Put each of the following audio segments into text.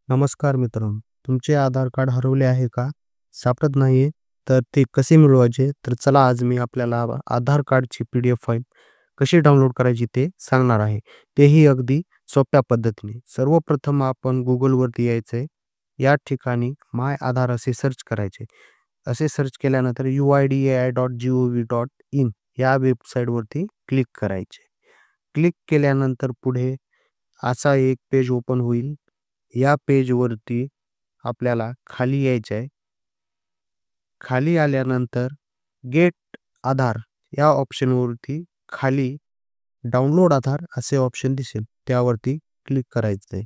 नमस्कार मित्रांनो. तुमचे आधार कार्ड हरवले आहे का? सापडत नाहीये? तर ते कसे मिळवायचे? तर चला आज मी आपल्याला आधार कार्डची पी-डी-एफ फाईल कशी डाउनलोड करायची ते सांगणार आहे. तेही अगदी सोप्या पद्धतीने. सर्वप्रथम आपण Googleवरती यायचंय. या ठिकाणी माय आधार असे सर्च करायचे. असे सर्च केल्यानंतर uidai.gov.in या वेबसाईटवरती क्लिक करायचे. क्लिक केल्यानंतर पुढे असा एक पेज ओपन होईल. या पेजवरती आपल्याला खाली यायचं आहे. खाली आल्यानंतर गेट आधार या ऑप्शनवरती खाली डाउनलोड आधार असे ऑप्शन दिसेल. त्यावरती क्लिक करायचं आहे.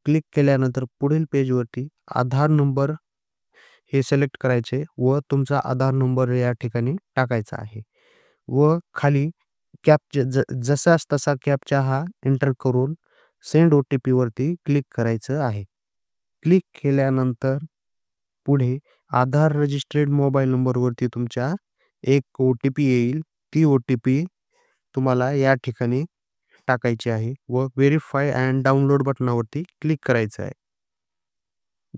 क्लिक केल्यानंतर पुढील पेजवरती आधार नंबर हे सिलेक्ट करायचे व तुमचा आधार नंबर या ठिकाणी टाकायचा आहे. व खाली जसाच तसा कॅप्चा हा एंटर करून सेंड ओ-टी-पीवरती क्लिक करायचं आहे. क्लिक केल्यानंतर पुढे आधार रजिस्टर्ड मोबाईल नंबरवरती तुमच्या एक ओ-टी-पी येईल. ती ओ-टी-पी तुम्हाला या ठिकाणी टाकायची आहे व व्हेरिफाय अँड डाउनलोड बटनावरती क्लिक करायचं आहे.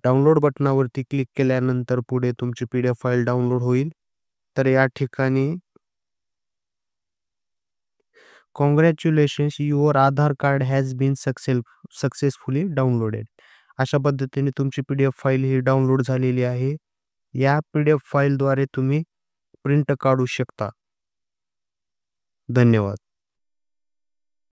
डाउनलोड बटनावरती क्लिक केल्यानंतर पुढे तुमची पी-डी-एफ फाईल डाउनलोड होईल. तर या ठिकाणी congratulations your Aadhaar card has been successfully downloaded. अशा पद्धतीने तुमची पी-डी-एफ फाईल ही डाउनलोड झालेली आहे. या पी-डी-एफ फाईलद्वारे तुम्ही प्रिंट काढू शकता. धन्यवाद.